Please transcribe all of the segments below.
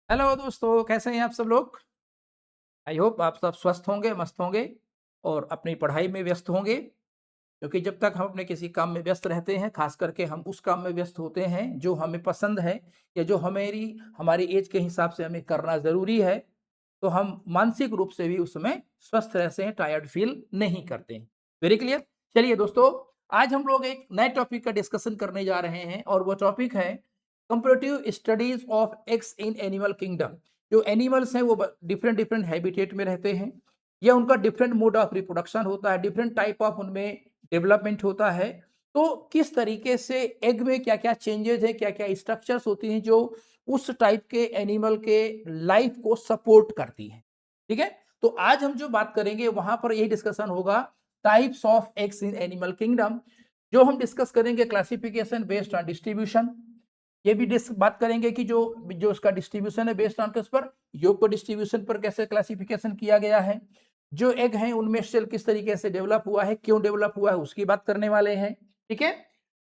Hello दोस्तों, कैसे हैं आप सब लोग? आई होप आप सब स्वस्थ होंगे, मस्त होंगे और अपनी पढ़ाई में व्यस्त होंगे, क्योंकि जब तक हम अपने किसी काम में व्यस्त रहते हैं, खास करके हम उस काम में व्यस्त होते हैं जो हमें पसंद है या जो हमारी एज के हिसाब से हमें करना ज़रूरी है, तो हम मानसिक रूप से भी उस समय स्वस्थ रहते हैं, टायर्ड फ़ील नहीं करते हैं। Very clear? चलिए दोस्तों, आज हम लोग एक नए टॉपिक का डिस्कशन करने जा रहे हैं और वो टॉपिक है comparative studies of eggs in animal kingdom. जो एनिमल्स हैं वो डिफरेंट डिफरेंट हैबिटेट में रहते हैं या उनका डिफरेंट मोड ऑफ रिप्रोडक्शन होता है, डिफरेंट टाइप ऑफ उनमें डेवलपमेंट होता है। तो किस तरीके से एग में क्या क्या चेंजेस है, क्या क्या स्ट्रक्चर्स होती हैं जो उस टाइप के एनिमल के लाइफ को सपोर्ट करती हैं। ठीक है, तो आज हम जो बात करेंगे वहां पर यही डिस्कशन होगा, types of eggs in animal kingdom. जो हम डिस्कस करेंगे क्लासिफिकेशन बेस्ड ऑन डिस्ट्रीब्यूशन, ये भी बात करेंगे कि जो जो उसका डिस्ट्रीब्यूशन है बेस्ड ऑन किस पर, योग को डिस्ट्रीब्यूशन पर कैसे क्लासिफिकेशन किया गया है, जो एग हैं उनमें सेल किस तरीके से डेवलप हुआ है, क्यों डेवलप हुआ है, उसकी बात करने वाले हैं। ठीक है,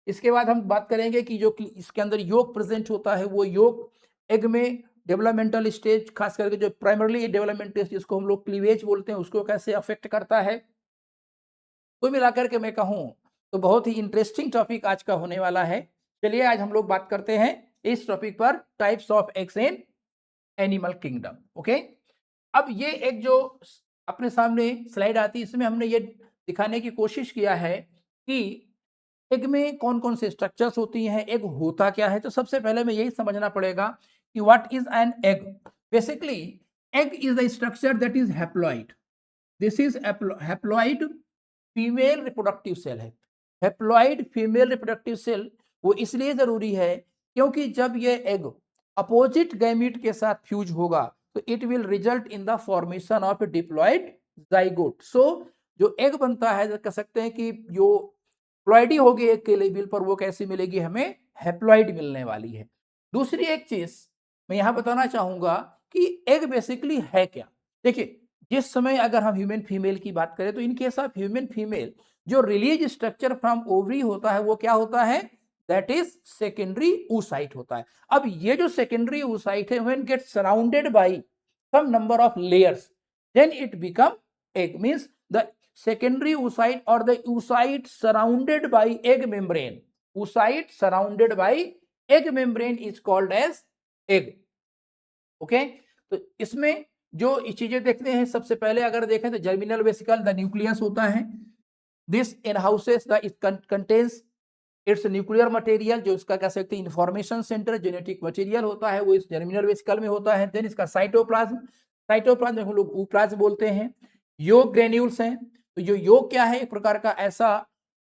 इसके बाद हम बात करेंगे कि जो इसके अंदर योग प्रेजेंट होता है वो योग एग में डेवलपमेंटल स्टेज, खास करके जो प्राइमरली डेवलपमेंट स्टेज जिसको हम लोग क्लीवेज बोलते हैं, उसको कैसे अफेक्ट करता है। कुल मिलाकर के मैं कहूं तो बहुत ही इंटरेस्टिंग टॉपिक आज का होने वाला है। चलिए आज हम लोग बात करते हैं इस टॉपिक पर, types of eggs in animal kingdom. Okay, अब ये एक जो अपने सामने स्लाइड आती है, इसमें हमने ये दिखाने की कोशिश किया है कि एग में कौन कौन से स्ट्रक्चर्स होती हैं, एग होता क्या है। तो सबसे पहले हमें यही समझना पड़ेगा कि what is an egg. Basically egg is the structure that is haploid. This is haploid female reproductive cell है। हैप्लॉइड फीमेल रिप्रोडक्टिव सेल वो इसलिए जरूरी है क्योंकि जब ये एग अपोजिट गैमीट के साथ फ्यूज होगा तो it will result in the formation of diploid zygote. So जो एग बनता है, कह सकते हैं कि जो प्लॉइडी होगी एग के लेवल पर, वो कैसी मिलेगी, हमें हैप्लॉइड मिलने वाली है। दूसरी एक चीज मैं यहां बताना चाहूंगा कि एग बेसिकली है क्या। देखिए, जिस समय अगर हम ह्यूमन फीमेल की बात करें तो इन केस ऑफ ह्यूमन फीमेल जो रिलीज स्ट्रक्चर फ्रॉम ओवरी होता है वो क्या होता है, दैट इज सेकेंडरी oocyte होता है। अब ये जो सेकेंडरी oocyte है when get surrounded by some number of layers then it become egg, means the secondary oocyte or the oocyte surrounded by egg membrane, oocyte surrounded by egg membrane is called as egg। Okay, तो इसमें जो चीजें देखते हैं, सबसे पहले अगर देखें तो जर्मिनल वेसिकल द न्यूक्लियस होता है। This in houses the contains it's nuclear material, जो इसका कह सकते हैं इंफॉर्मेशन सेंटर जेनेटिक मटेरियल होता है, वो इस जर्मिनल वेसिकल में होता है। देन इसका साइटोप्लाज्म, साइटोप्लाज्म हम लोग ऊप्लाज्म बोलते हैं। योग ग्रेन्यूल्स हैं, तो जो योग क्या है, एक प्रकार का ऐसा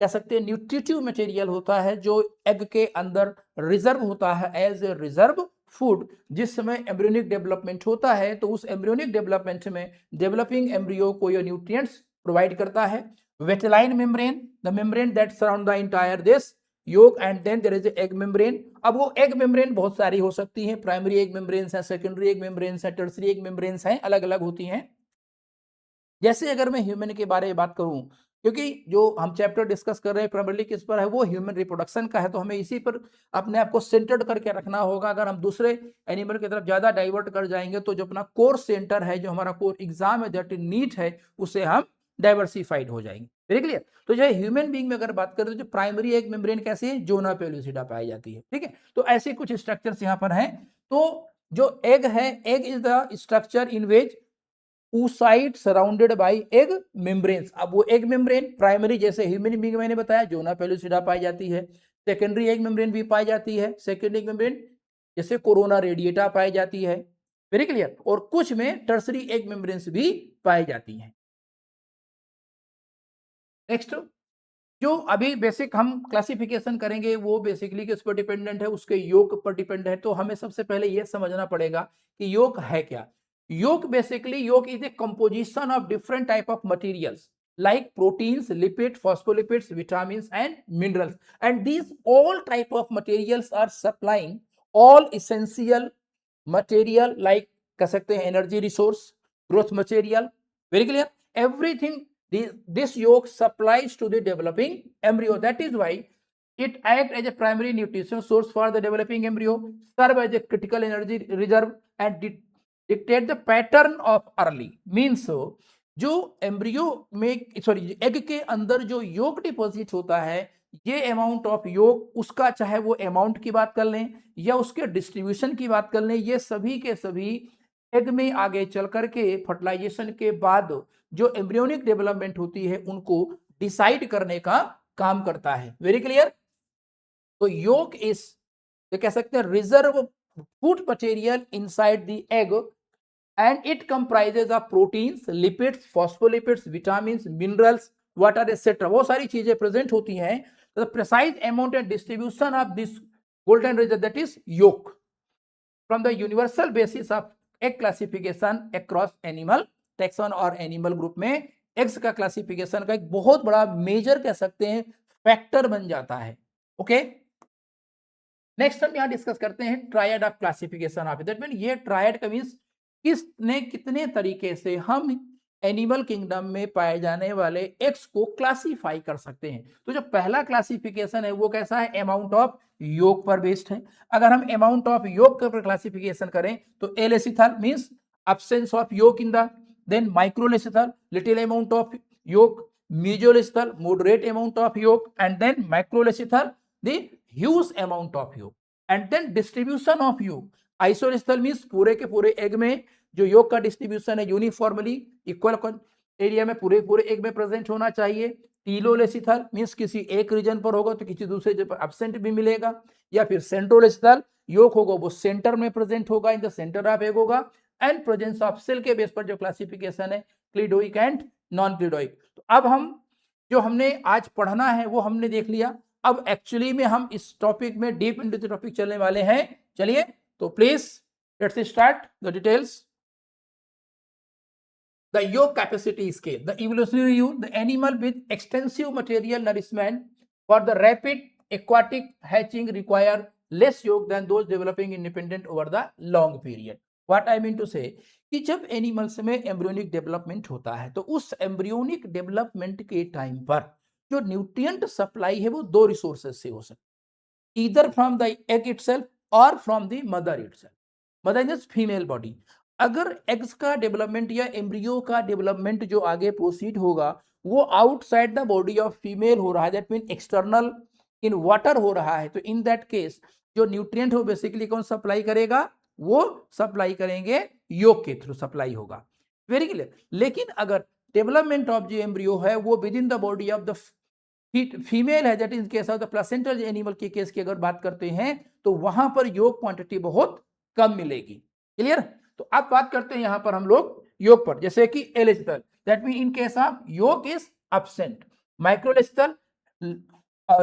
कह सकते हैं न्यूट्रिटिव मटेरियल होता है जो एग के अंदर रिजर्व होता है एज ए रिजर्व फूड। जिस समय एम्ब्रियोनिक डेवलपमेंट होता है तो उस एम्ब्रियोनिक डेवलपमेंट में डेवलपिंग एम्ब्रियो को ये न्यूट्रिएंट्स प्रोवाइड करता है। Vitelline membrane, the membrane that surround the entire this yolk, and then there is egg membrane. अब वो एग मेम्ब्रेन बहुत सारी हो सकती हैं, प्राइमरी एग मेम्ब्रेन्स हैं, सेकेंडरी एग मेम्ब्रेन्स हैं, टर्सरी एग मेम्ब्रेन्स हैं, अलग अलग होती हैं। जैसे अगर मैं ह्यूमन के बारे में बात करूं, क्योंकि जो हम चैप्टर डिस्कस कर रहे हैं प्राइमरली किस पर है, वो ह्यूमन रिप्रोडक्शन का है, तो हमें इसी पर अपने आप को सेंटर्ड करके रखना होगा। अगर हम दूसरे एनिमल की तरफ ज्यादा डाइवर्ट कर जाएंगे तो जो अपना कोर सेंटर है, जो हमारा कोर एग्जाम है, दैट नीट है, उससे हम डाइवर्सिफाइड हो जाएंगे। Very clear. तो जो ह्यूमन बींग में अगर बात करें तो जो प्राइमरी एग मेम्ब्रेन कैसी है, जोना पेलुसिडा पाई जाती है। ठीक है, तो ऐसे कुछ स्ट्रक्चर्स यहाँ पर हैं। तो जो एग है, egg is the structure in which oocyte surrounded by egg membranes. अब वो एग मेम्ब्रेन प्राइमरी जैसे ह्यूमन बीइंग मैंने बताया जोना पेलुसिडा पाई जाती है, सेकेंडरी एग मेम्ब्रेन भी पाई जाती है, सेकेंडरी एग मेम्ब्रेन जैसे कोरोना रेडिएटा पाई जाती है। Very clear. और कुछ में टर्सरी एग मेम्ब्रेन्स भी पाई जाती हैं। नेक्स्ट, जो अभी बेसिक हम क्लासिफिकेशन करेंगे वो बेसिकली किस पर डिपेंडेंट है, उसके योग पर डिपेंड है। तो हमें सबसे पहले यह समझना पड़ेगा कि योग है क्या। योग बेसिकली, योग is a composition of different type of materials like proteins, lipids, phospholipids, vitamins and minerals, and these all type of materials are supplying all essential material like कह सकते हैं energy resource, growth material. Very clear. Everything this yolk supplies to the developing embryo. That is why it acts as a primary nutrition source for the developing embryo, serve as a critical energy reserve, and dictate the pattern of early, means जो embryo में sorry egg के अंदर जो योग deposit होता है, ये amount of योग उसका, चाहे वो अमाउंट की बात कर लें या उसके डिस्ट्रीब्यूशन की बात कर लें, ये सभी के सभी एग में आगे चल करके फर्टिलाइजेशन के बाद जो एम्ब्रियोनिक डेवलपमेंट होती है उनको डिसाइड करने का काम करता है। Very clear. तो योग इज, ये कह सकते हैं, reserve food material inside the egg and it comprises of proteins, lipids, phospholipids, vitamins, minerals, water, etc. वो सारी चीजें प्रेजेंट होती हैं। The precise amount and distribution of this golden reserve, that is yolk, from the universal basis of egg classification across animal taxon और animal group में eggs का classification का एक बहुत बड़ा मेजर कह सकते हैं फैक्टर बन जाता है। ओके, नेक्स्ट हम यहाँ डिस्कस करते हैं triad of classification of, that mean ये ट्रायड का मीन्स किसने कितने तरीके से हम एनिमल किंगडम में पाए जाने वाले एक्स को क्लासिफाई कर सकते हैं। तो जो पहला क्लासिफिकेशन है वो कैसा है, अमाउंट ऑफ योग पर बेस्ड है। अगर हम अमाउंट ऑफ योग पर क्लासिफिकेशन करें तो एलेसिथल means absence of yolk in the, then microlecythal little amount of yolk, mesolecythal moderate amount of yolk, and then macrolecythal the huge amount of yolk, and then distribution of yolk. Isolecithal means पूरे के पूरे egg में जो योग का distribution है uniformly equal area में पूरे पूरे एग में प्रेजेंट होना चाहिए। टीलोलेसिथल मींस किसी एक रीजन पर होगा तो किसी दूसरे जगह पर एब्सेंट भी मिलेगा, या फिर सेंट्रोलेसिथल योग होगा वो सेंटर में प्रेजेंट होगा, in the centre of egg होगा, एंड प्रेजेंस ऑफ सेल के बेस पर जो क्लासिफिकेशन है क्लिडोइक एंड नॉन क्लिडोइक। तो अब हम जो हमने आज पढ़ना है वो हमने देख लिया। अब एक्चुअली में हम इस टॉपिक में डीप इनटू द टॉपिक चलने वाले हैं। चलिए, तो please let's start the details. The yolk capacity scale, the evolutionary view, the animal with extensive material nourishment for the rapid aquatic hatching require less yolk than those developing independent over the long period. What I mean to say कि जब animals में embryonic development होता है तो उस embryonic development के time पर जो न्यूट्रिएंट सप्लाई है वो दो रिसोर्सेज से हो सकती है, either from the egg itself और from the mother itself. Mother means female body. अगर एग्स का डेवलपमेंट या एम्ब्रियो का डेवलपमेंट जो आगे प्रोसीड होगा वो outside the body of female हो रहा है, that mean external in water हो रहा है, तो इन दैट केस जो न्यूट्रिएंट हो बेसिकली कौन सप्लाई करेगा, वो सप्लाई करेंगे योग के थ्रू सप्लाई होगा। Very clear. लेकिन अगर डेवलपमेंट ऑफ जो एम्ब्रियो है वो within the body of the female है, that in case of the placental animal के केस की अगर बात करते हैं तो वहां पर योग क्वांटिटी बहुत कम मिलेगी। क्लियर। तो अब बात करते हैं यहां पर हम लोग योग पर, जैसे कि alecithal, that mean in case of yolk is absent, microlecithal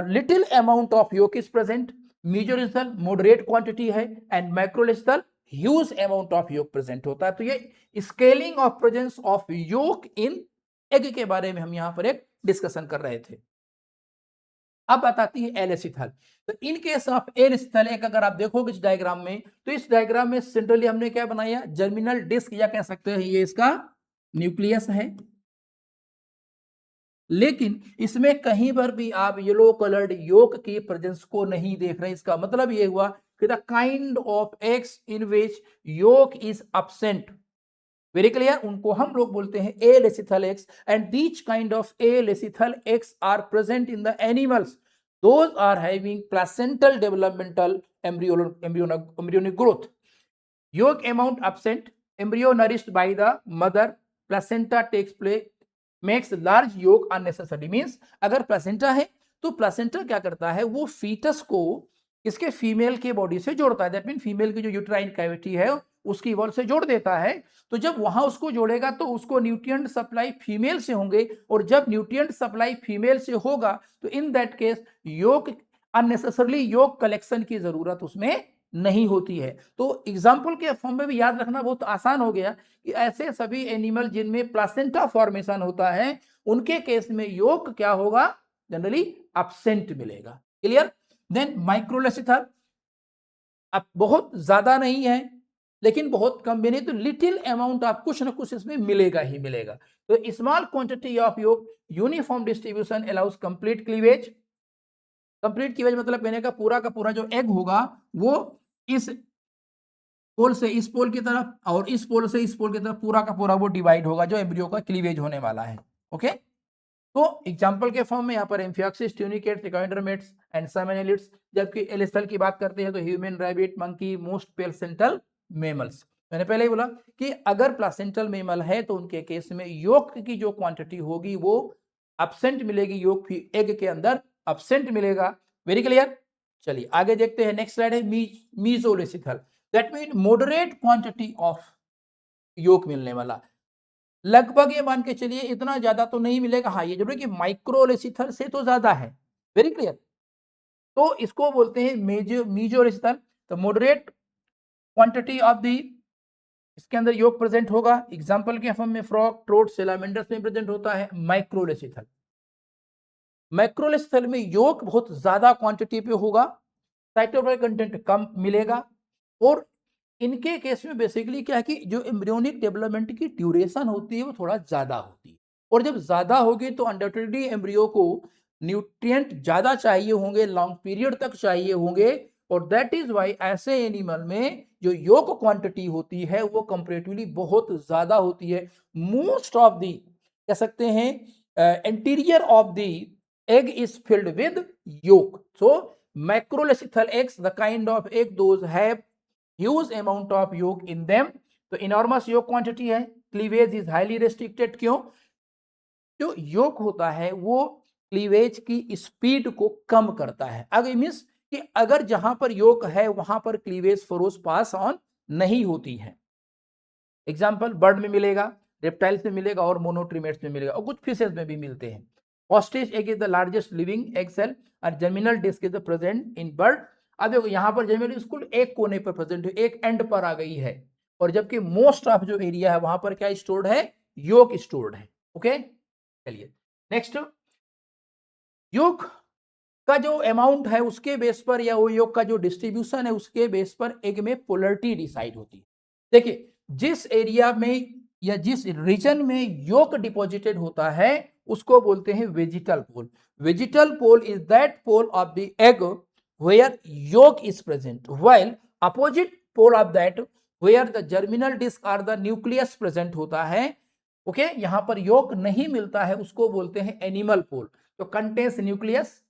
little amount of yolk is present, mesolecithal moderate quantity है, and microlecithal huge amount of yolk present होता है। तो ये स्केलिंग ऑफ प्रेजेंस ऑफ योग इन एग के बारे में हम यहां पर एक डिस्कशन कर रहे थे। अब बताती है एलेसिथल। तो इन केस ऑफ एलेसिथल एक अगर आप देखोगे इस डायग्राम में, तो इस डायग्राम में सेंट्रली हमने क्या बनाया, जर्मिनल डिस्क या कह सकते हैं ये इसका न्यूक्लियस है। लेकिन इसमें कहीं पर भी आप येलो कलर्ड योक की प्रेजेंस को नहीं देख रहे। इसका मतलब ये हुआ कि the kind of eggs in which yolk is absent, very clear, उनको हम लोग बोलते हैं alecithal eggs, and these kind of alecithal eggs are present in the animals those are having placental developmental embryonic growth. Yolk amount absent, embryo nourished by the mother, placenta takes place, makes large yolk unnecessary. Means अगर placenta है तो placenta क्या करता है, वो foetus को इसके female के बॉडी से जोड़ता है, दैट मीन फीमेल की जो यूट्राइन कैविटी है उसकी वॉल से जोड़ देता है। तो जब वहां उसको जोड़ेगा तो उसको न्यूट्रिएंट सप्लाई फीमेल से होंगे, और जब न्यूट्रिएंट सप्लाई फीमेल से होगा तो इन दैट केस योग अननेसेसरली योग कलेक्शन की जरूरत उसमें नहीं होती है। तो एग्जाम्पल के फॉर्म में भी याद रखना बहुत आसान हो गया कि ऐसे सभी एनिमल जिनमें प्लासेंटा फॉर्मेशन होता है उनके केस में योग क्या होगा, जनरली एब्सेंट मिलेगा। क्लियर। देन माइक्रोलेसिथल, अब बहुत ज्यादा नहीं है लेकिन बहुत कम भी नहीं, तो लिटिल अमाउंट आप कुछ ना कुछ इसमें मिलेगा ही मिलेगा। तो स्मॉल क्वांटिटी ऑफ योग uniform distribution allows complete cleavage. Complete cleavage मतलब कहने का पूरा जो एग होगा वो इस पोल से इस पोल की तरफ और इस पोल से इस पोल की तरफ पूरा का पूरा वो डिवाइड होगा जो एम्ब्रियो का क्लीवेज होने वाला है। ओके, तो एग्जाम्पल के फॉर्म में यहाँ पर amphioxus, tunicates, echinoderms and some annelids. जबकि एलिस्थल की बात करते हैं तो human, rabbit, monkey, most placental mammals. मैंने पहले ही बोला कि अगर प्लेसेंटल मेमल है तो उनके केस में योक की जो क्वांटिटी होगी वो एब्सेंट मिलेगी, योक एग के अंदर एब्सेंट मिलेगा। Very clear. चलिए आगे देखते हैं, नेक्स्ट स्लाइड है mesolecithal, that mean moderate quantity of yolk मिलने वाला। लगभग ये मान के चलिए इतना ज्यादा तो नहीं मिलेगा, हाँ ये जरूर कि माइक्रोलेसिथल से तो ज्यादा है। Very clear. तो इसको बोलते हैं मीजोलेसिथल। तो मॉडरेट क्वांटिटी ऑफ दी इसके अंदर योग प्रेजेंट होगा। एग्जांपल के फॉर्म में फ्रॉग, ट्रोट, सेलामेंडर्स में प्रेजेंट होता है। माइक्रोलेसिथल, माइक्रोलेसिथल में योग बहुत ज्यादा क्वांटिटी पे होगा, साइटोप्लाज्मिक कंटेंट कम मिलेगा। और इनके केस में बेसिकली क्या है कि जो एम्ब्रियोनिक डेवलपमेंट की ड्यूरेशन होती है वो थोड़ा ज्यादा होती है। और जब ज्यादा होगी तो अनडाउटेडली एम्ब्रियो को न्यूट्रिएंट ज्यादा चाहिए होंगे, लॉन्ग पीरियड तक चाहिए होंगे। और दैट इज वाई ऐसे एनिमल में जो योग क्वांटिटी होती है वो कंपेरेटिवली बहुत ज्यादा होती है। मोस्ट ऑफ दी कह सकते हैं anterior of the egg is filled with योग। सो macrolecithal eggs, the kind of egg those have huge amount of yolk in them, तो enormous yolk quantity है। cleavage is highly restricted, क्यों? जो yolk होता है वो क्लीवेज की स्पीड को कम करता है। अगर मीन्स कि अगर जहां पर yolk है वहां पर क्लीवेज फोर्स पास ऑन नहीं होती है। एग्जाम्पल बर्ड में मिलेगा, रेप्टाइल्स में मिलेगा और मोनोट्रीमेट्स में मिलेगा और कुछ फिशेज में भी मिलते हैं। Ostrich egg is the largest living egg cell और germinal disc is present in bird. अब देखो यहाँ पर जर्मिनल स्कूल एक कोने पर प्रेजेंट है, एक एंड पर आ गई है। और जबकि मोस्ट ऑफ जो एरिया है वहां पर क्या स्टोर्ड है? योग स्टोर्ड है। ओके, चलिए नेक्स्ट, योग का जो अमाउंट है उसके बेस पर या वो योग का जो डिस्ट्रीब्यूशन है उसके बेस पर एग में पोलरिटी डिसाइड होती है। देखिए जिस एरिया में या जिस रीजन में योग डिपॉजिटेड होता है उसको बोलते हैं vegetal pole. Vegetal pole is that pole of the egg where yolk is present, while opposite pole of that where the germinal disc और द न्यूक्लियस प्रेजेंट होता है। ओके, यहां पर योग नहीं मिलता है उसको बोलते हैं एनिमल पोल। तो contains nucleus,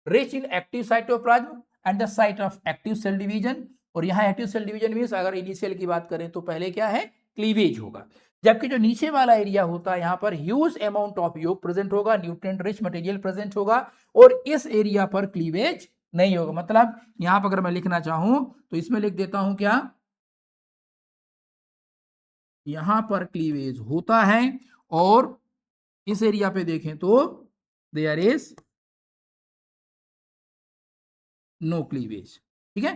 rich in active cytoplasm and the site of active cell division. और यहाँ एक्टिव सेल डिवीजन मींस अगर इनिशियल की बात करें तो पहले क्या है? क्लीवेज होगा। जबकि जो नीचे वाला एरिया होता है यहाँ पर huge amount of yolk present होगा, न्यूट्रिएंट रिच मटेरियल प्रेजेंट होगा और इस एरिया पर क्लीवेज नहीं होगा। मतलब यहाँ पर अगर मैं लिखना चाहूं तो इसमें लिख देता हूं क्या? यहां पर क्लीवेज होता है और इस एरिया पे देखें तो देयर इज नो क्लीवेज। ठीक है,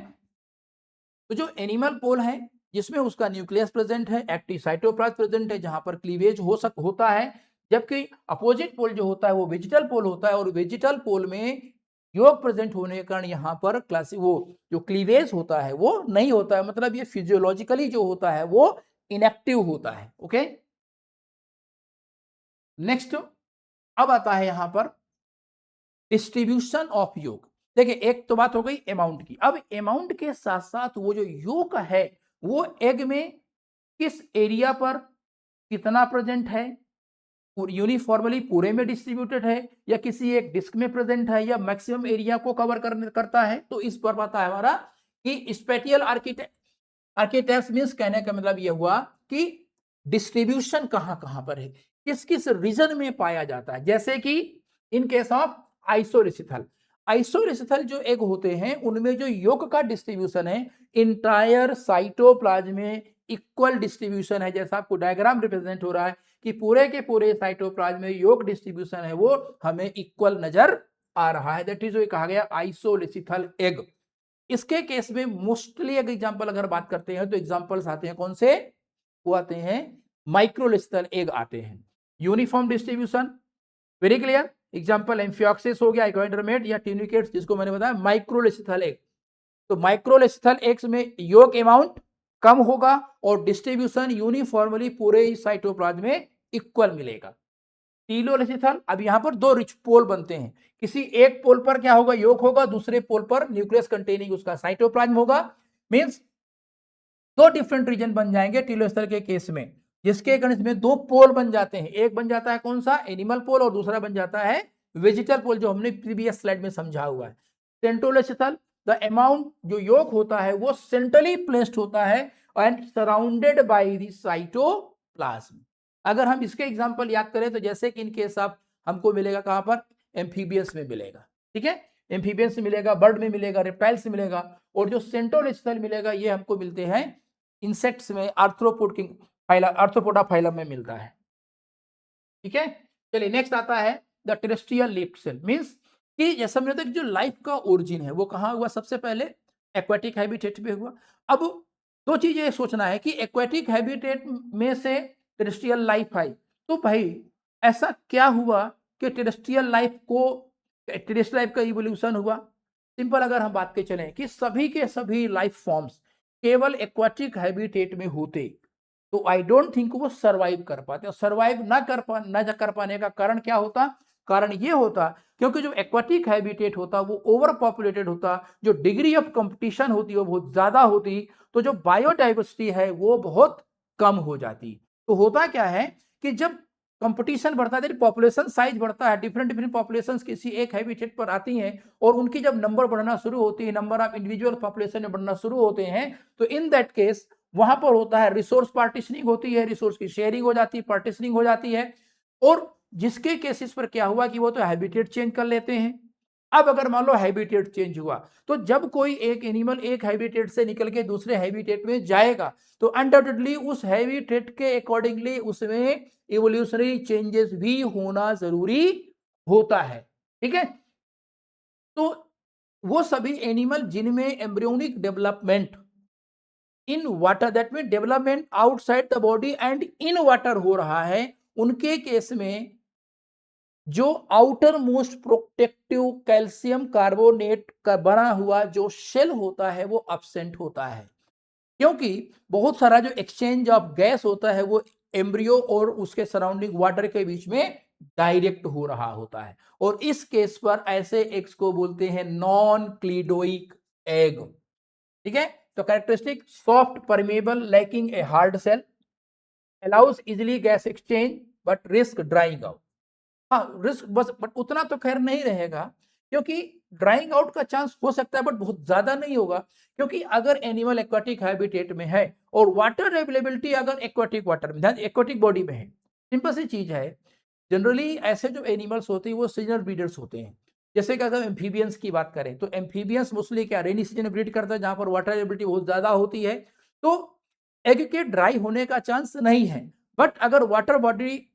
तो जो एनिमल पोल है जिसमें उसका न्यूक्लियस प्रेजेंट है, एक्टिव साइटोप्लाज्म प्रेजेंट है जहां पर क्लीवेज होता है। जबकि अपोजिट पोल जो होता है वो वेजिटल पोल होता है और वेजिटल पोल में योग प्रेजेंट होने के कारण यहाँ पर वो जो क्लीवेज होता है वो नहीं होता है। मतलब ये फिजियोलॉजिकली जो होता है वो इनएक्टिव होता है। ओके, नेक्स्ट अब आता है यहां पर डिस्ट्रीब्यूशन ऑफ योग। देखिए एक तो बात हो गई अमाउंट की, अब अमाउंट के साथ साथ वो जो योग है वो एग में किस एरिया पर कितना प्रेजेंट है, यूनिफॉर्मली पूरे में डिस्ट्रीब्यूटेड है या किसी एक डिस्क में प्रेजेंट है या मैक्सिमम एरिया को कवर करता है। तो इस पर पता है हमारा कि स्पेटियल आर्किटेक्ट मींस कहने का मतलब यह हुआ कि डिस्ट्रीब्यूशन कहां कहां पर है, किस किस रीजन में पाया जाता है। जैसे कि इन केस ऑफ आइसोलेसिथल, आइसोलेसिथल जो एग होते हैं उनमें जो योग का डिस्ट्रीब्यूशन है इंटायर साइटोप्लाज्म में इक्वल डिस्ट्रीब्यूशन है। जैसा आपको डायग्राम रिप्रेजेंट हो रहा है कि पूरे के पूरे साइटोप्लाज्म में योग डिस्ट्रीब्यूशन है वो हमें इक्वल नजर आ रहा है। दैट इज जो कहा गया आइसोलेसिथल एग। इसके केस में मोस्टली अगर एग्जांपल अगर बात करते हैं तो एग्जांपल्स आते हैं कौन से? वो आते हैं माइक्रोलेसिथल एग आते हैं। Uniform distribution, very clear. Example amphioxus हो गया, एकोइंड्रोमेट या ट्यूनिकेट्स जिसको मैंने बताया माइक्रोलेसिथल एग। तो माइक्रोलेसिथल एग्स में योग अमाउंट कम होगा और डिस्ट्रीब्यूशन यूनिफॉर्मली पूरे साइटोप्लाज्म में इक्वल मिलेगा। टीलोलेसिथल, अब यहां पर दो रिच पोल बनते हैं, किसी एक पोल पर क्या होगा? योग होगा, दूसरे पोल पर न्यूक्लियस कंटेनिंग उसका साइटोप्लाज्म होगा। मींस दो डिफरेंट रीजन बन जाएंगे टीलोस्टर के केस में, जिसके कारण में दो पोल बन जाते हैं। एक बन जाता है कौन सा, एनिमल पोल, और दूसरा बन जाता है वेजिटल पोल, जो हमने प्रीवियस स्लाइड में समझा हुआ है। सेंट्रोलेसिथल, द अमाउंट जो योग होता है वो सेंट्रली प्लेस्ड होता है and surrounded by the cytoplasm. अगर हम इसके एग्जांपल याद करें तो जैसे कि इनके साथ हमको मिलेगा कहां पर, एम्फीबियंस में मिलेगा, ठीक है, एम्फीबियंस में मिलेगा, बर्ड में मिलेगा, रेप्टाइल्स में मिलेगा, और जो सेंट्रोलेसिथल मिलेगा ये हमको मिलते हैं इंसेक्ट्स में, आर्थ्रोपोडा फाइलम में मिलता है, ठीक है। चलिए नेक्स्ट आता है the terrestrial leaf cell, means कि जैसा मैंने बताया जो लाइफ का ओरिजिन है वो कहाँ हुआ, सबसे पहले एक्वाटिक हैबिटेट में हुआ। अब दो चीजें सोचना है कि एक्वाटिक हैबिटेट में से टेरेस्ट्रियल लाइफ आई, तो भाई ऐसा क्या हुआ कि टेरेस्ट्रियल लाइफ का इवोल्यूशन हुआ। सिंपल अगर हम बात के चलें कि सभी के सभी लाइफ फॉर्म्स केवल एक्वाटिक हैबिटेट में होते तो आई डोंट थिंक वो सरवाइव कर पाते, और सरवाइव ना कर पाने का कारण क्या होता, कारण ये होता क्योंकि जो एक्वाटिक हैबिटेट होता वो ओवर पॉपुलेटेड होता, जो डिग्री ऑफ कंपटीशन होती वो बहुत ज्यादा होती, तो जो बायोडाइवर्सिटी है वो बहुत कम हो जाती। तो होता क्या है कि जब कंपटीशन बढ़ता है, पॉपुलेशन साइज बढ़ता है, डिफरेंट डिफरेंट पॉपुलेशंस किसी एक हैबिटेट पर आती हैं, और उनकी जब नंबर बढ़ना शुरू होती है, नंबर ऑफ इंडिविजुअल पॉपुलेशन में बढ़ना शुरू होते हैं, तो इन दैट केस वहां पर होता है रिसोर्स पार्टीशनिंग होती है, रिसोर्स की शेयरिंग हो जाती है, पार्टीशनिंग हो जाती है, और जिसके केसेस पर क्या हुआ कि वो तो हैबिटेट चेंज कर लेते हैं। अब अगर मान लो हैबिटेट चेंज हुआ, तो जब कोई एक एनिमल एक हैबिटेट से निकल के दूसरे हैबिटेट में जाएगा तो अनडाउटेडली उस हैबिटेट के अकॉर्डिंगली उसमें इवोल्यूशनरी चेंजेस भी होना जरूरी होता है, ठीक है। तो वो सभी एनिमल जिनमें embryonic development in water, that mean development outside the body and in water हो रहा है, उनके केस में जो outer most protective calcium carbonate का बना हुआ जो शेल होता है वो absent होता है, क्योंकि बहुत सारा जो एक्सचेंज ऑफ गैस होता है वो एम्ब्रियो और उसके सराउंडिंग वाटर के बीच में डायरेक्ट हो रहा होता है, और इस केस पर ऐसे एग्स को बोलते हैं नॉन क्लीडोइक एग, ठीक है। तो characteristic soft permeable lacking a hard shell, allows easily gas exchange but risk drying out. हाँ रिस्क बस, बट उतना तो खैर नहीं रहेगा, क्योंकि ड्राइंग आउट का चांस हो सकता है बट बहुत ज्यादा नहीं होगा, क्योंकि अगर एनिमल एक्वाटिक हैबिटेट में है और वाटर अवेलेबिलिटी अगर एक्वाटिक वाटर में, एक्वाटिक बॉडी में है, सिंपल सी चीज है, जनरली ऐसे जो एनिमल्स होते हैं वो सीजनल ब्रीडर्स होते हैं। जैसे कि अगर एम्फीबियंस की बात करें तो एम्फीबियंस मोस्टली क्या रेनी सीजन में ब्रीड करता है, जहां पर वाटर अवेलेबिलिटी बहुत ज्यादा होती है, तो एग के ड्राई होने का चांस नहीं है। बट अगर वाटर बॉडी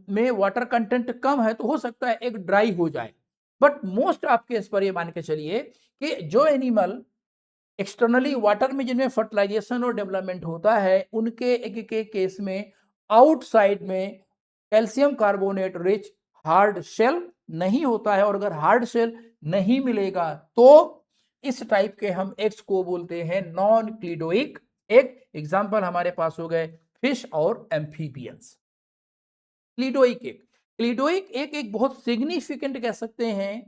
में वाटर कंटेंट कम है तो हो सकता है एग ड्राई हो जाए, बट मोस्ट ऑफ केस पर ये मान के चलिए कि जो एनिमल एक्सटर्नली वाटर में जिनमें फर्टिलाइजेशन और डेवलपमेंट होता है उनके एग के केस में आउटसाइड में calcium carbonate rich hard shell नहीं होता है, और अगर हार्ड शेल नहीं मिलेगा तो इस टाइप के हम एग्स को बोलते हैं नॉन क्लीडोइक एग। एग्जांपल हमारे पास हो गए फिश और एम्फीबियंस। क्लीडोइक एक बहुत सिग्निफिकेंट कह सकते हैं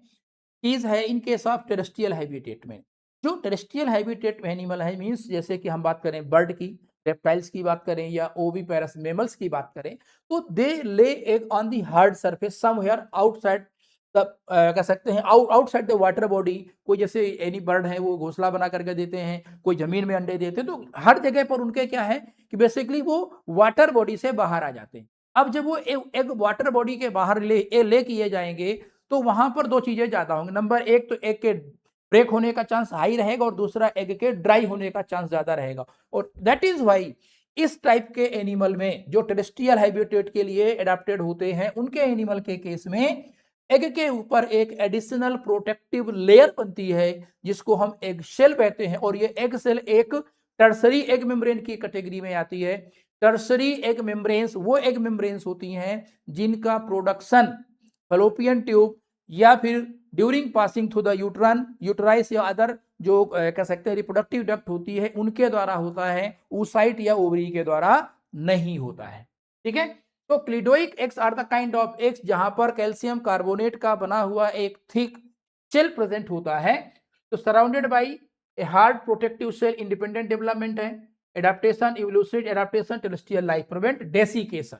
चीज है इन केस ऑफ टेरेस्ट्रियल हैबिटेट में। जो टेरेस्ट्रियल हैबिटेट में एनिमल है, मींस जैसे कि हम बात करें बर्ड की, रेप्टाइल्स की बात करें या ओविपेरस मेमल्स की बात करें, तो they lay egg on the hard surface somewhere outside the, कह सकते हैं आउटसाइड द वाटर बॉडी। कोई जैसे एनी बर्ड है वो घोंसला बना करके देते हैं, कोई जमीन में अंडे देते हैं, तो हर जगह पर उनके क्या है कि बेसिकली वो वाटर बॉडी से बाहर आ जाते हैं। अब जब वो एग वाटर बॉडी के बाहर ले किए जाएंगे तो वहां पर दो चीजें ज्यादा होंगी। नंबर एक तो एग के ब्रेक होने का चांस हाई रहेगा, और दूसरा एग के ड्राई होने का चांस ज्यादा रहेगा। और दैट इज वाई इस टाइप के एनिमल में जो टेरेस्ट्रियल हैबिटेट के लिए एडाप्टेड होते हैं उनके एनिमल के केस में एग के ऊपर एक एडिशनल प्रोटेक्टिव लेयर बनती है जिसको हम एग शेल कहते हैं, और ये एग सेल एक टर्सरी एग मेम्ब्रेन की कैटेगरी में आती है। टर्सरी एग मेम्ब्रेन्स वो एग मेम्ब्रेन्स होती हैं जिनका प्रोडक्शन फैलोपियन ट्यूब या फिर ड्यूरिंग पासिंग थ्रू द यूट्राइस या अदर जो कह सकते हैं रिप्रोडक्टिव डक्ट होती है उनके द्वारा होता है, oocyte या ओवरी के द्वारा नहीं होता है, ठीक है। तो cleidoic eggs are the kind of eggs जहां पर कैल्शियम कार्बोनेट का बना हुआ एक थिक शेल प्रेजेंट होता है, तो surrounded by a hard protective shell independent development है, adaptation, evolutionary adaptation, terrestrial life, prevent desiccation.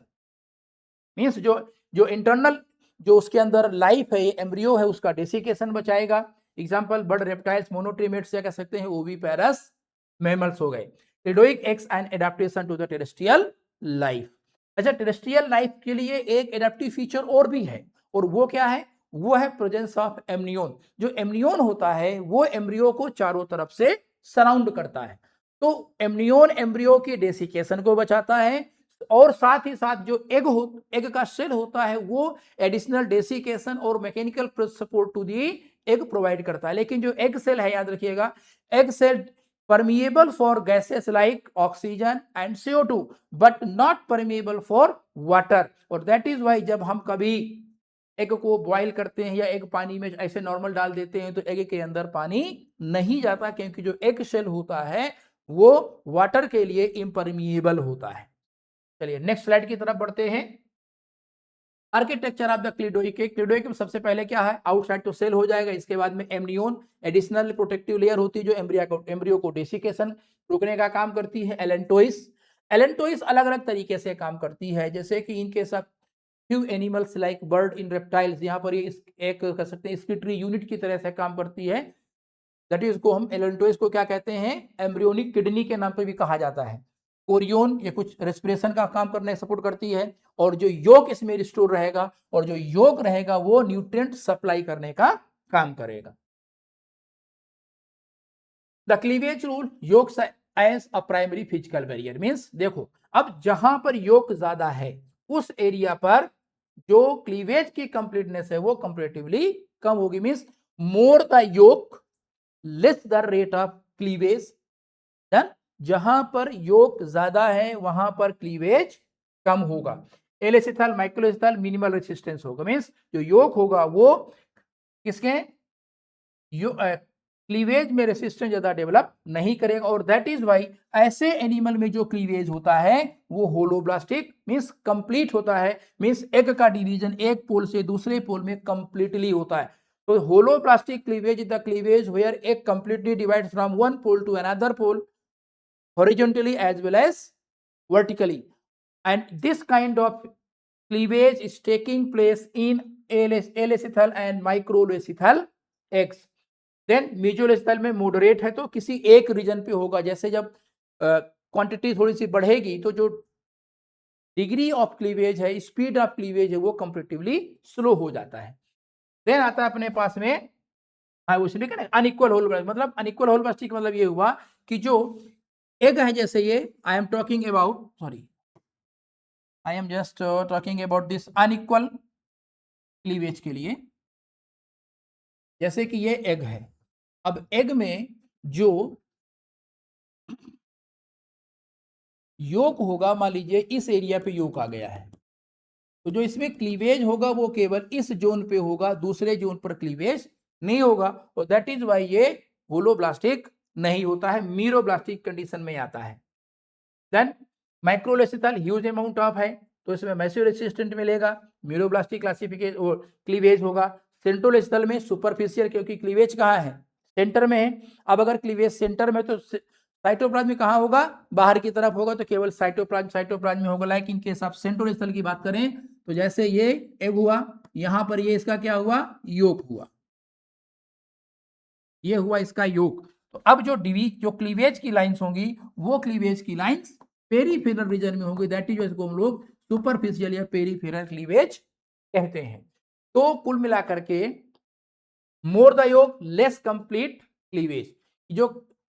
Means जो इंटरनल जो उसके अंदर लाइफ है, एम्ब्रियो है, उसका डेसिकेशन बचाएगा। एग्जांपल बर्ड, रेप्टाइल्स, मोनोट्रीमेट्स या कह सकते हैं ओविपेरस मैमल्स हो गए। Cleidoic acts an adaptation to the terrestrial life. अच्छा, टेरेस्ट्रियल लाइफ के लिए एक एडाप्टिव फीचर और भी है, और वो क्या है? वो है प्रेजेंस ऑफ एमनियोन। जो एमनियोन होता है वो एम्ब्रियो को चारों तरफ से सराउंड करता है, तो एमनियोन एम्ब्रियो की डेसिकेशन को बचाता है, और साथ ही साथ जो एग का सेल होता है वो एडिशनल डेसिकेशन और mechanical support to the egg provide करता है। लेकिन जो एग सेल है, याद रखिएगा, egg cell permeable for gases like oxygen and CO2 but not permeable for water, और that is why जब हम कभी एग को बॉईल करते हैं या एग पानी में ऐसे नॉर्मल डाल देते हैं तो एग के अंदर पानी नहीं जाता, क्योंकि जो एग शेल होता है वो वाटर के लिए इम्परमिएबल होता है। चलिए नेक्स्ट स्लाइड की तरफ बढ़ते हैं। Architecture of the cleidoic. Cleidoic में सबसे पहले क्या है? आउटसाइड तो सेल हो जाएगा, इसके बाद में एमनियोन एडिशनल प्रोटेक्टिव लेयर होती है जो एम्ब्रियो को डेसिकेशन रोकने का काम करती है। एलेंटोइस अलग अलग तरीके से काम करती है, जैसे कि इनके सब few animals like bird in reptiles, यहाँ पर ये एक कह सकते हैं स्किटरी यूनिट की तरह से काम करती है। दैट इज को हम एलेंटोइस को क्या कहते हैं? एम्ब्रियोनिक किडनी के नाम पे भी कहा जाता है। कोरियोन ये कुछ रेस्पिरेशन का काम करने सपोर्ट करती है, और जो योग इसमें रिस्टोर रहेगा, और जो योग रहेगा वो न्यूट्रिएंट सप्लाई करने का काम करेगा। The cleavage rule, yolk as a primary physical barrier. Means देखो, अब जहां पर योग ज्यादा है उस एरिया पर जो क्लीवेज की कंप्लीटनेस है वो कंपैरेटिवली कम होगी। मींस मोर द योग less the rate of cleavage. Done. जहां पर योग ज्यादा है वहां पर क्लीवेज कम होगा। एलेसिथल, माइक्रोलेसिथल, मिनिमल रेसिस्टेंस होगा। मींस जो योग होगा वो किसके क्लीवेज में रेसिस्टेंस ज्यादा डेवलप नहीं करेगा, और दैट इज वाई ऐसे एनिमल में जो क्लीवेज होता है वो होलोब्लास्टिक मींस कंप्लीट होता है। मींस एग का डिवीजन एक पोल से दूसरे पोल में कंप्लीटली होता है। तो holoblastic cleavage is the cleavage where egg completely divides from one pole to another pole horizontally as well as vertically, and this kind of cleavage is taking place in alecythal and microlecythal eggs. Then mesolecithal में moderate है तो किसी एक reason पे होगा। जैसे जब quantity थोड़ी सी बढ़ेगी तो जो डिग्री ऑफ क्लीवेज है, स्पीड ऑफ क्लीवेज है, वो कंपेरेटिवली स्लो हो जाता है। देन आता है अपने पास में उसमें अनइक्वल होल, मतलब अनइक्वल होल प्लास्टिक मतलब ये हुआ कि जो एग है, जैसे ये I am talking about, sorry I am just talking about this unequal cleavage के लिए। जैसे कि ये एग है, अब एग में जो योक होगा, मान लीजिए इस एरिया पे योक आ गया है, तो जो इसमें क्लीवेज होगा वो केवल इस जोन पे होगा, दूसरे जोन पर क्लीवेज नहीं होगा, और दैट इज वाई ये होलोब्लास्टिक नहीं होता है, मीरोब्लास्टिक कंडीशन में आता है। Then microlecithal huge amount of है तो इसमें मैसिव रेसिस्टेंट मिलेगा, मीरोब्लास्टिक क्लासिफिकेशन और क्लीवेज होगा। सेंट्रोलेसिथल में सुपरफिशियल, क्योंकि क्लीवेज कहाँ है? सेंटर में है। अब अगर क्लीवेज सेंटर में तो साइटोप्लाज्म कहाँ होगा? बाहर की तरफ होगा, तो केवल साइटोप्लाज्म में होगा। Like in case of centrolecithal की बात करें तो जैसे ये एग हुआ, यहां पर ये इसका क्या हुआ? योक हुआ, ये हुआ इसका योक। तो अब जो क्लीवेज की लाइंस होंगी वो क्लीवेज की लाइंस पेरीफेरल रीजन में होंगी, दैट इज इसको हम लोग सुपरफिशियल या पेरीफेरल क्लीवेज कहते हैं। तो कुल मिलाकर के more the yolk less complete cleavage. जो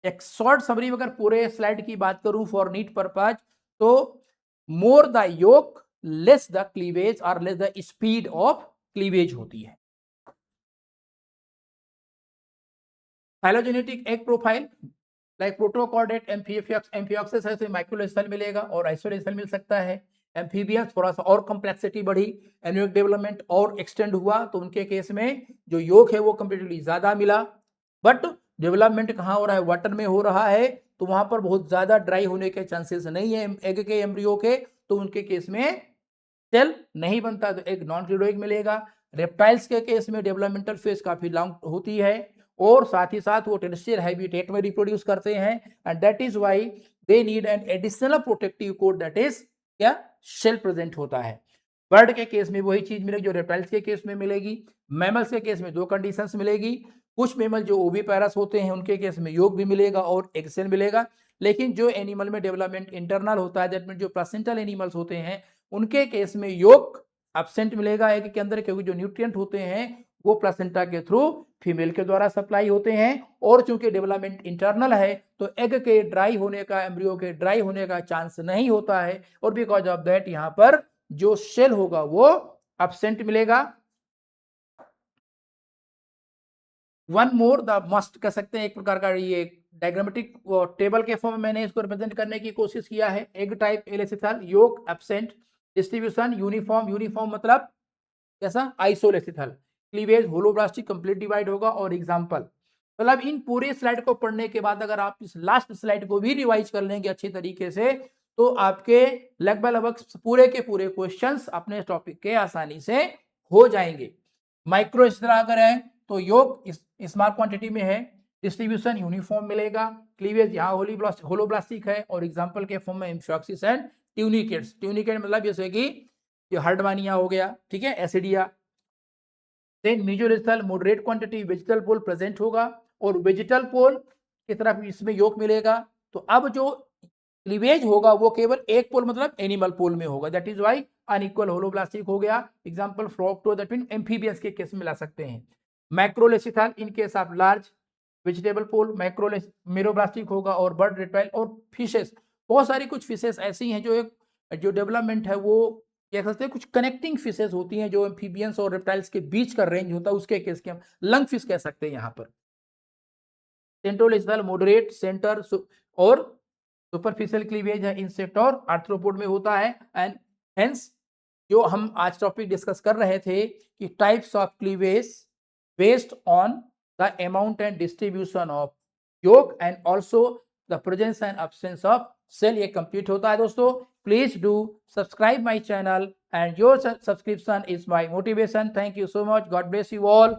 एक शॉर्ट समरी अगर पूरे स्लाइड की बात करूं फॉर नीट पर्पज, तो more the yolk less the cleavage और less the speed of cleavage होती है। Phylogenetic egg profile like protochordate, amphioxus है तो माइक्रोलेसिथल मिलेगा और आइसोलेसिथल मिल सकता है। एम्फीबियंस थोड़ा सा और कॉम्प्लेक्सिटी बढ़ी, एनिमिक डेवलपमेंट और एक्सटेंड हुआ, तो उनके केस में जो योग है वो कंप्लीटली ज्यादा मिला। बट डेवलपमेंट कहाँ हो रहा है? वाटर में हो रहा है, तो वहां पर बहुत ज्यादा ड्राई होने के चांसेस नहीं है एग के, एम्ब्रियो के, तो उनके केस में सेल नहीं बनता, तो एक नॉन क्लिडोइक मिलेगा। रेप्टाइल्स के केस में डेवलपमेंटल फेज काफी लॉन्ग होती है, और साथ ही साथ वो टेरेस्ट्रियल हैबिटेट में रिप्रोड्यूस करते हैं, and that is why they need an additional protective coat, that is क्या, शेल प्रेजेंट होता है। बर्ड के केस में वही चीज मिलेगी जो रेप्टाइल्स के केस में मिलेगी। मैमल्स के केस में दो कंडीशंस मिलेगी, कुछ मैमल जो ओविपेरस होते हैं उनके केस में योग भी मिलेगा और एग सेल मिलेगा, लेकिन जो एनिमल में डेवलपमेंट इंटरनल होता है, दैट मीन जो प्लेसेंटल एनिमल्स होते हैं उनके केस में योग एब्सेंट मिलेगा एग के अंदर, क्योंकि जो न्यूट्रिएंट होते हैं वो प्लेसेंटा के थ्रू फीमेल के द्वारा सप्लाई होते हैं, और चूंकि डेवलपमेंट इंटरनल है तो एग के ड्राई होने का, एम्ब्रियो के ड्राई होने का चांस नहीं होता है, और बिकॉज ऑफ दैट यहाँ पर जो शेल होगा वो एब्सेंट मिलेगा। वन मोर द मस्ट कह सकते हैं, एक प्रकार का ये डायग्रामेटिक टेबल के फॉर्म में मैंने इसको रिप्रेजेंट करने की कोशिश किया है। एग टाइप एलेसिथल, योग एब्सेंट, डिस्ट्रीब्यूशन यूनिफॉर्म, यूनिफॉर्म मतलब कैसा, आइसोलेसिथल, क्लीवेज होलोब्लास्टिक कंप्लीट डिवाइड होगा, और एग्जांपल मतलब इन पूरे स्लाइड को पढ़ने के बाद अगर आप इस लास्ट स्लाइड को भी रिवाइज कर लेंगे अच्छी तरीके से तो आपके लगभग पूरे के पूरे क्वेश्चंस अपने टॉपिक के आसानी से हो जाएंगे। माइक्रो इस तरह अगर है तो योग स्मॉल क्वांटिटी में है, डिस्ट्रीब्यूशन यूनिफॉर्म मिलेगा, क्लीवेज यहाँ होलोब्लास्टिक है, और एग्जांपल के फॉर्म में एम्फिऑक्सिस एंड ट्यूनिकेट्स। ट्यूनिकेट मतलब जैसे कि जो हर्डवानिया हो गया, ठीक है, एसिडिया। देन मीजोलिथल मॉडरेट क्वांटिटी वेजिटल पोल प्रेजेंट होगा, और वेजिटल पोल की तरफ इसमें योग मिलेगा। तो अब जो क्लीवेज होगा वो केवल एक पोल मतलब एनिमल पोल में होगा, that is why unequal holoblastic हो गया। Example frog, that mean amphibians के केस में ला सकते हैं। Macrolecithal in case of large vegetable pole, macromeroblastic होगा, और बर्ड, रेप्टाइल और फिशेस, बहुत सारी कुछ फिशेस ऐसी हैं जो एक जो डेवलपमेंट है वो क्या कहते हैं, कुछ कनेक्टिंग फिशेस होती हैं जो एम्फीबियंस और रेप्टाइल्स के बीच का रेंज होता है, उसके केस के हम लंग फिश कह सकते हैं यहाँ पर। सेंट्रोलेसिथल मॉडरेट, सेंटर और सुपरफिशियल क्लीवेज है इंसेक्ट और आर्थ्रोपोड में होता है। एंड हेंस जो हम आज टॉपिक डिस्कस कर रहे थे कि types of cleavage based on the amount and distribution of yolk and also the presence and absence of shell, ये कंप्लीट होता है दोस्तों। Please do subscribe my channel and your subscription is my motivation. Thank you so much, God bless you all.